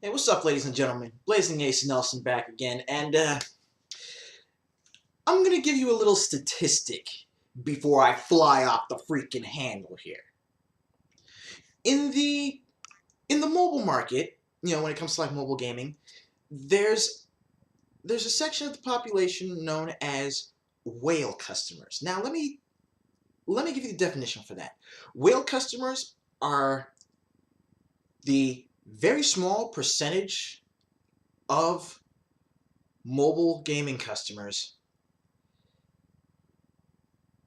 Hey, what's up, ladies and gentlemen? Blazing Ace Nelson back again, and I'm gonna give you a little statistic before I fly off the freaking handle here. In the mobile market, when it comes to like mobile gaming, there's a section of the population known as whale customers. Now, let me give you the definition for that. Whale customers are the very small percentage of mobile gaming customers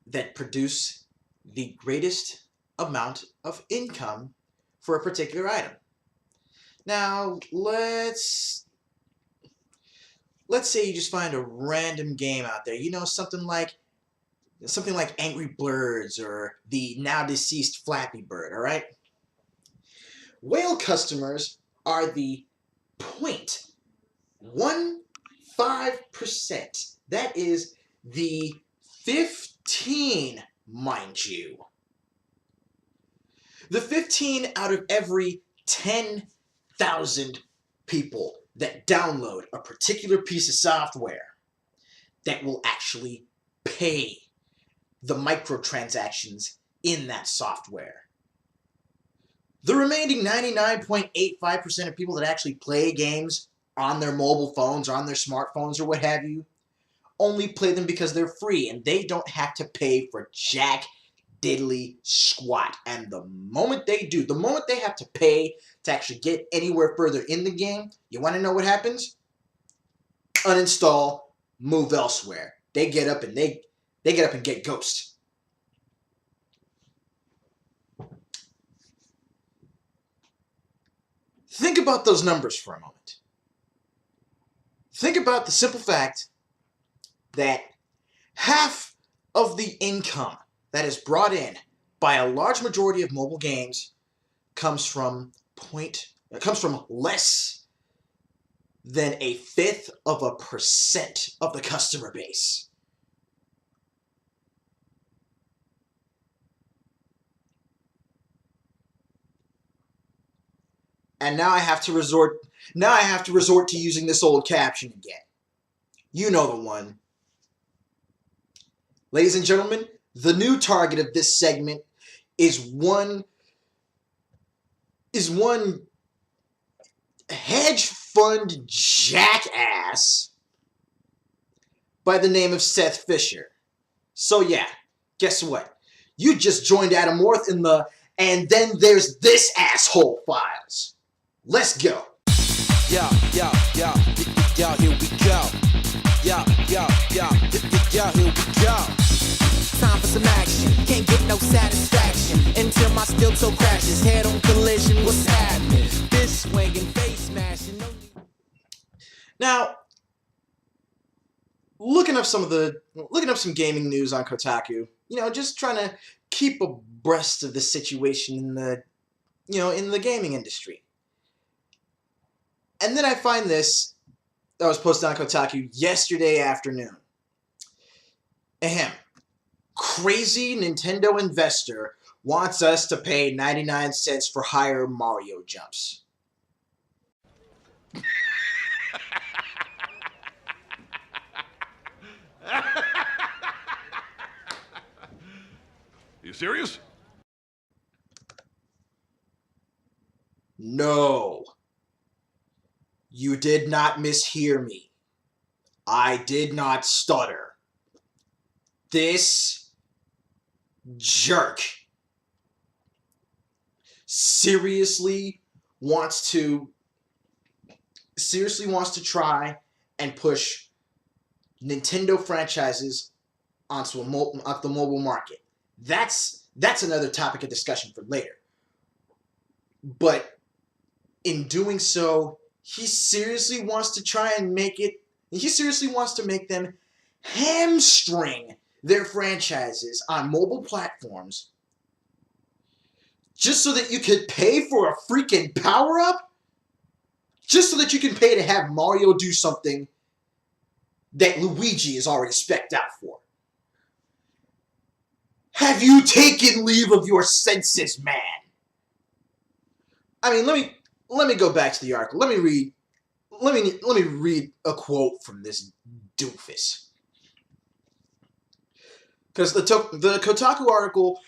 that produce the greatest amount of income for a particular item. Now, let's say you just find a random game out there, something like Angry Birds or the now deceased Flappy Bird, all right? Whale customers are the 0.15%. That is the 15, mind you. The 15 out of every 10,000 people that download a particular piece of software that will actually pay the microtransactions in that software. The remaining 99.85% of people that actually play games on their mobile phones or on their smartphones or what have you only play them because they're free and they don't have to pay for jack diddly squat. And the moment they do, the moment they have to pay to actually get anywhere further in the game, you want to know what happens? Uninstall, move elsewhere. They get up and get ghost. Think about those numbers for a moment. Think about the simple fact that half of the income that is brought in by a large majority of mobile games comes from less than 0.1% of the customer base. And now I have to resort to using this old caption again. You know the one. Ladies and gentlemen, the new target of this segment is one hedge fund jackass by the name of Seth Fisher. So yeah, guess what? You just joined Adam North in the "and then there's this asshole" files. Let's go. Yo, here we go. Yo, here we go. Time for some action. Can't get no satisfaction until my steel toe crashes. Head on collision. What's happening? This swinging, face smashing. Now, looking up some gaming news on Kotaku. Just trying to keep abreast of the situation in the gaming industry. And then I find this that was posted on Kotaku yesterday afternoon. Ahem. Crazy Nintendo investor wants us to pay 99 cents for higher Mario jumps. You serious? No. You did not mishear me. I did not stutter. This jerk seriously wants to try and push Nintendo franchises onto the mobile market. That's another topic of discussion for later. But in doing so, he seriously wants to make them hamstring their franchises on mobile platforms just so that you could pay for a freaking power-up? Just so that you can pay to have Mario do something that Luigi is already spec'd out for. Have you taken leave of your senses, man? I mean, let let me go back to the article. Let me read a quote from this doofus. Because the Kotaku article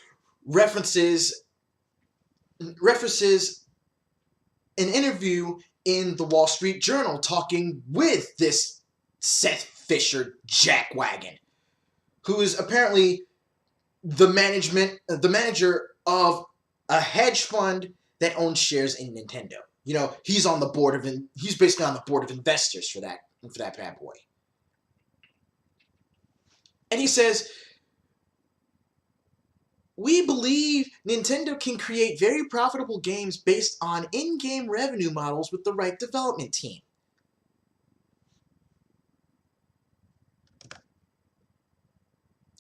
references an interview in the Wall Street Journal talking with this Seth Fisher jackwagon, who is apparently the manager of a hedge fund that owns shares in Nintendo. You know, he's basically on the board of investors for that bad boy. And he says, "We believe Nintendo can create very profitable games based on in-game revenue models with the right development team."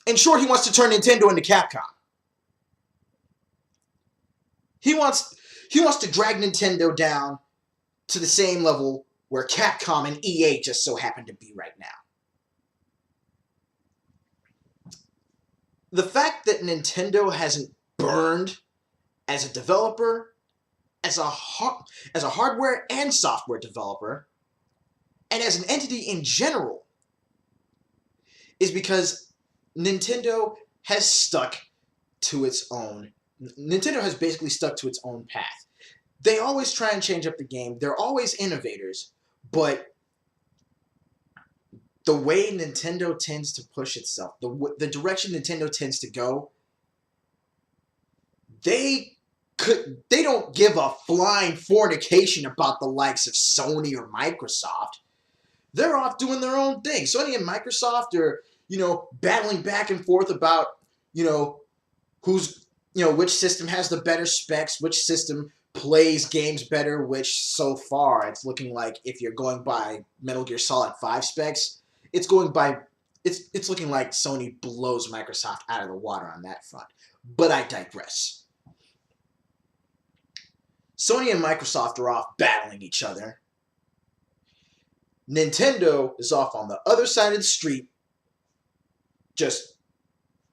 In short, he wants to turn Nintendo into Capcom. He wants to drag Nintendo down to the same level where Capcom and EA just so happen to be right now. The fact that Nintendo hasn't burned as a developer, as a hardware and software developer, and as an entity in general, is because Nintendo has basically stuck to its own path. They always try and change up the game. They're always innovators, but the way Nintendo tends to push itself, the direction Nintendo tends to go, they don't give a flying fornication about the likes of Sony or Microsoft. They're off doing their own thing. Sony and Microsoft are, battling back and forth about, which system has the better specs, which system plays games better, which so far it's looking like, if you're going by Metal Gear Solid 5 specs, it's looking like Sony blows Microsoft out of the water on that front. But I digress. Sony and Microsoft are off battling each other. Nintendo is off on the other side of the street, just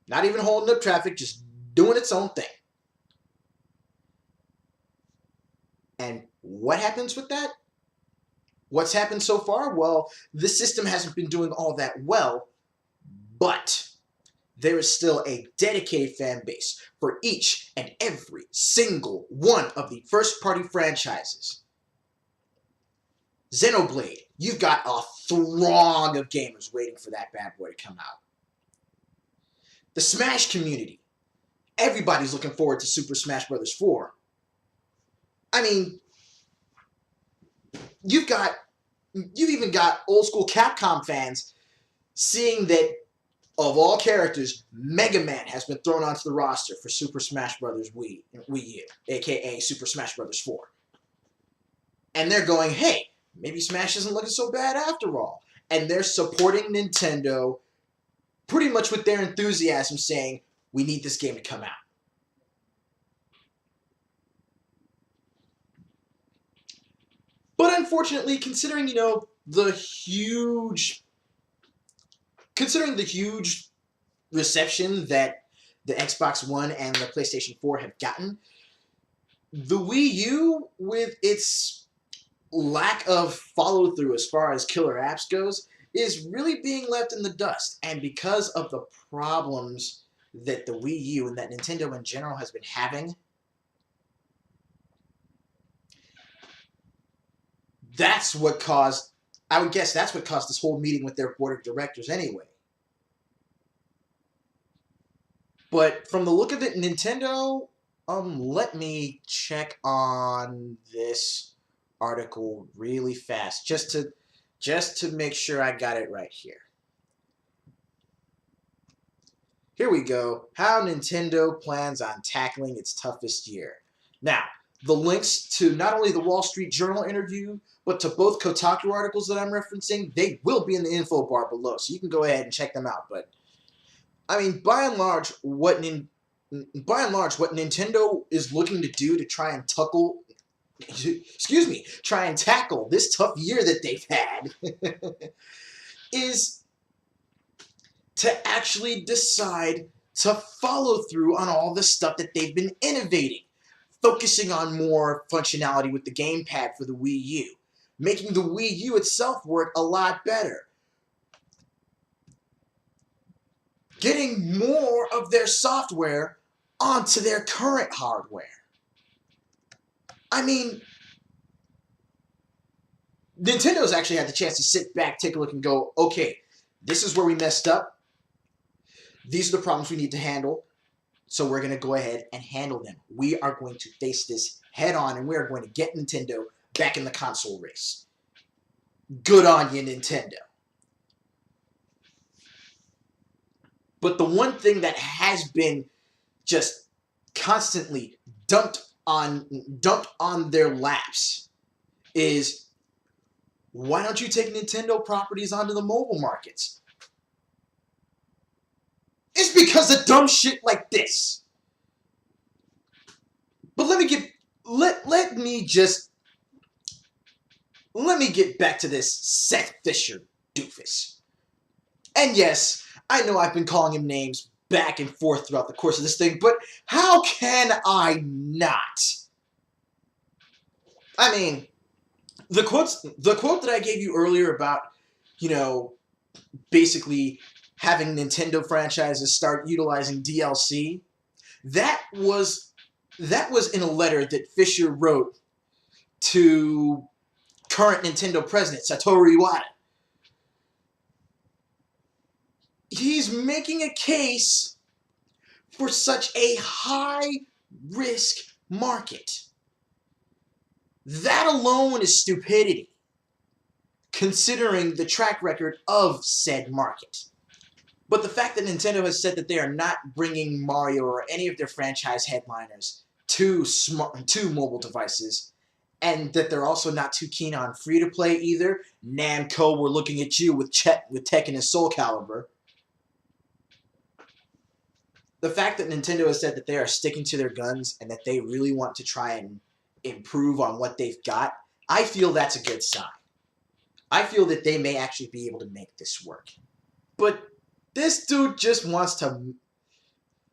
not even holding up traffic, just doing its own thing. And what happens with that? What's happened so far? Well, the system hasn't been doing all that well, but there is still a dedicated fan base for each and every single one of the first-party franchises. Xenoblade, you've got a throng of gamers waiting for that bad boy to come out. The Smash community, everybody's looking forward to Super Smash Bros. 4. I mean, you've even got old school Capcom fans seeing that, of all characters, Mega Man has been thrown onto the roster for Super Smash Bros. Wii U, aka Super Smash Bros. 4. And they're going, hey, maybe Smash isn't looking so bad after all. And they're supporting Nintendo pretty much with their enthusiasm, saying, we need this game to come out. But unfortunately, considering the huge reception that the Xbox One and the PlayStation 4 have gotten, the Wii U, with its lack of follow-through as far as killer apps goes, is really being left in the dust. And because of the problems that the Wii U and that Nintendo in general has been having, that's what caused this whole meeting with their board of directors anyway. But from the look of it, Nintendo, let me check on this article really fast, just to make sure I got it right here. Here we go. How Nintendo plans on tackling its toughest year. Now, the links to not only the Wall Street Journal interview, but to both Kotaku articles that I'm referencing, they will be in the info bar below, so you can go ahead and check them out. But I mean, by and large, what Nintendo is looking to do to try and tackle this tough year that they've had is to actually decide to follow through on all the stuff that they've been innovating. focusing on more functionality with the gamepad for the Wii U, making the Wii U itself work a lot better, getting more of their software onto their current hardware. I mean, Nintendo's actually had the chance to sit back, take a look, and go, okay, this is where we messed up. These are the problems we need to handle. So we're going to go ahead and handle them. We are going to face this head on, and we are going to get Nintendo back in the console race. Good on you, Nintendo. But the one thing that has been just constantly dumped on their laps is, why don't you take Nintendo properties onto the mobile markets? It's because of dumb shit like this. But let me get back to this Seth Fisher doofus. And yes, I know I've been calling him names back and forth throughout the course of this thing, but how can I not? I mean, the quote that I gave you earlier about, basically having Nintendo franchises start utilizing DLC, that was in a letter that Fisher wrote to current Nintendo president Satoru Iwata. He's making a case for such a high-risk market. That alone is stupidity, considering the track record of said market. But the fact that Nintendo has said that they are not bringing Mario or any of their franchise headliners to mobile devices, and that they're also not too keen on free-to-play either. Namco, we're looking at you with Tekken and Soul Calibur. The fact that Nintendo has said that they are sticking to their guns and that they really want to try and improve on what they've got, I feel that's a good sign. I feel that they may actually be able to make this work. But this dude just wants to...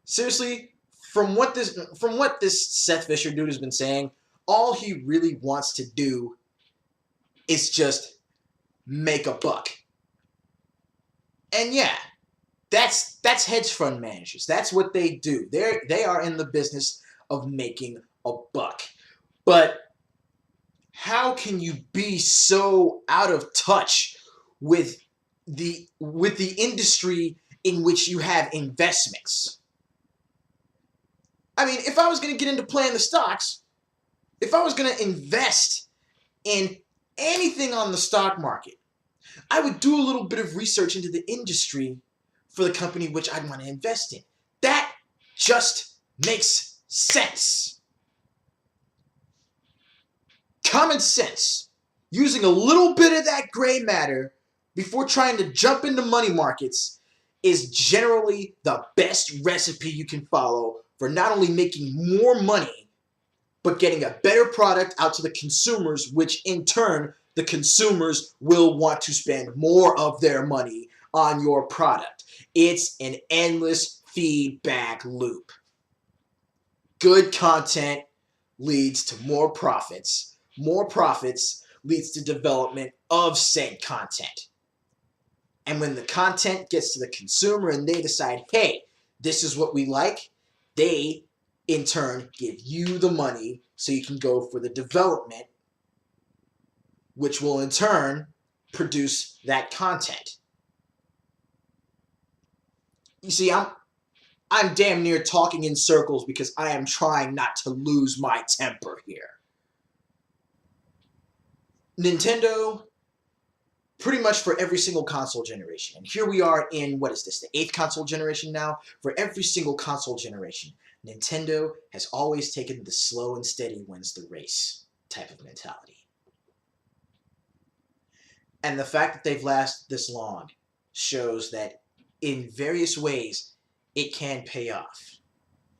Seriously, from what this Seth Fisher dude has been saying, all he really wants to do is just make a buck. And yeah, that's hedge fund managers. That's what they do. They are in the business of making a buck. But how can you be so out of touch with the industry in which you have investments? I mean, if I was going to get into playing the stocks, if I was going to invest in anything on the stock market, I would do a little bit of research into the industry for the company which I'd want to invest in. That just makes sense. Common sense. Using a little bit of that gray matter before trying to jump into money markets is generally the best recipe you can follow for not only making more money, but getting a better product out to the consumers, which in turn, the consumers will want to spend more of their money on your product. It's an endless feedback loop. Good content leads to more profits. More profits leads to development of said content. And when the content gets to the consumer and they decide, hey, this is what we like, they, in turn, give you the money so you can go for the development, which will, in turn, produce that content. You see, I'm damn near talking in circles because I am trying not to lose my temper here. Nintendo, pretty much for every single console generation, and here we are in, what is this, the 8th console generation now? For every single console generation, Nintendo has always taken the slow and steady wins the race type of mentality. And the fact that they've lasted this long shows that in various ways it can pay off.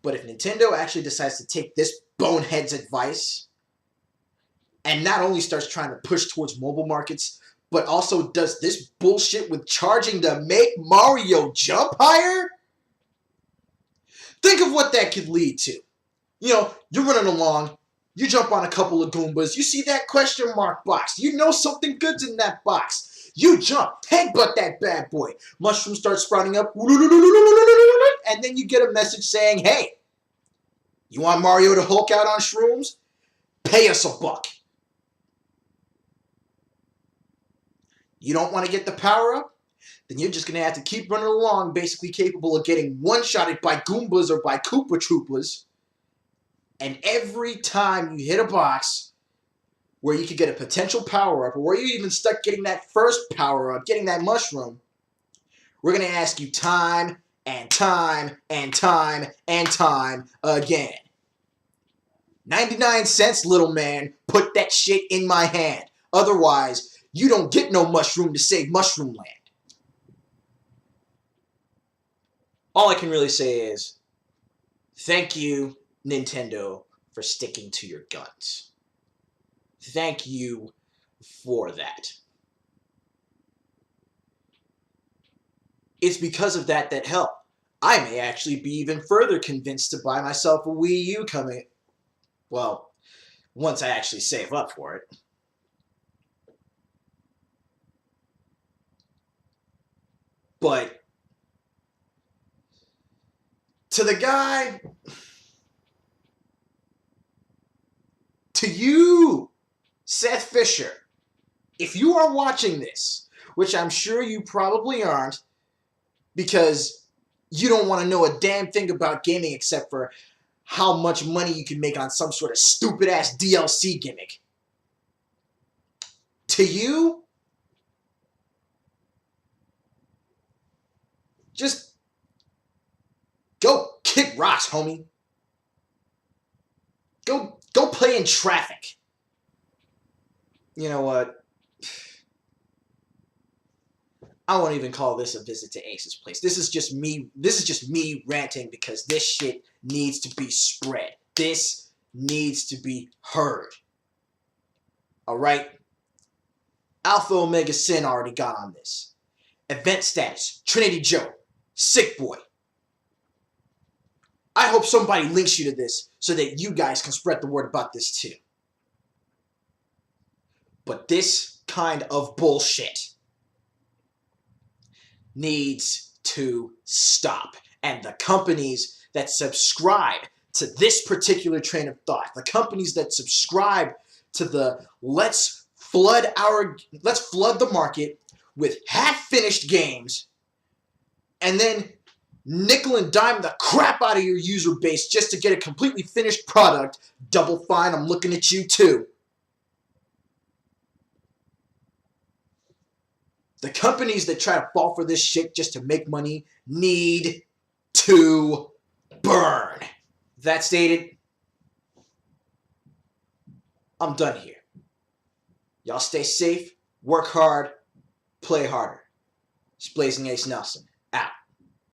But if Nintendo actually decides to take this bonehead's advice and not only starts trying to push towards mobile markets, but also does this bullshit with charging to make Mario jump higher, think of what that could lead to. You know, you're running along, you jump on a couple of Goombas, you see that question mark box, you know something good's in that box. You jump, headbutt that bad boy. Mushroom starts sprouting up, and then you get a message saying, hey, you want Mario to Hulk out on shrooms? Pay us $1. You don't want to get the power up? Then you're just going to have to keep running along, basically capable of getting one-shotted by Goombas or by Koopa Troopas. And every time you hit a box where you could get a potential power-up, or where you even stuck getting that first power-up, getting that mushroom, we're going to ask you time and time and time and time again. 99 cents, little man. Put that shit in my hand. Otherwise, you don't get no mushroom to save Mushroom Land. All I can really say is, thank you, Nintendo, for sticking to your guns. Thank you for that. It's because of that that, hell, I may actually be even further convinced to buy myself a Wii U coming, well, once I actually save up for it. But to the guy, to you, Seth Fisher, if you are watching this, which I'm sure you probably aren't, because you don't want to know a damn thing about gaming except for how much money you can make on some sort of stupid-ass DLC gimmick. To you, just go kick rocks, homie. Go play in traffic. You know what? I won't even call this a visit to Ace's place. This is just me ranting because this shit needs to be spread. This needs to be heard. Alright? Alpha Omega Sin already got on this. Event status, Trinity Joe, Sick Boy. I hope somebody links you to this so that you guys can spread the word about this too. But this kind of bullshit needs to stop. And the companies that subscribe to this particular train of thought, the companies that subscribe to the let's flood the market with half-finished games and then nickel and dime the crap out of your user base just to get a completely finished product, Double Fine, I'm looking at you too. The companies that try to fall for this shit just to make money need to burn. That stated, I'm done here. Y'all stay safe, work hard, play harder. It's Blazing Ace Nelson.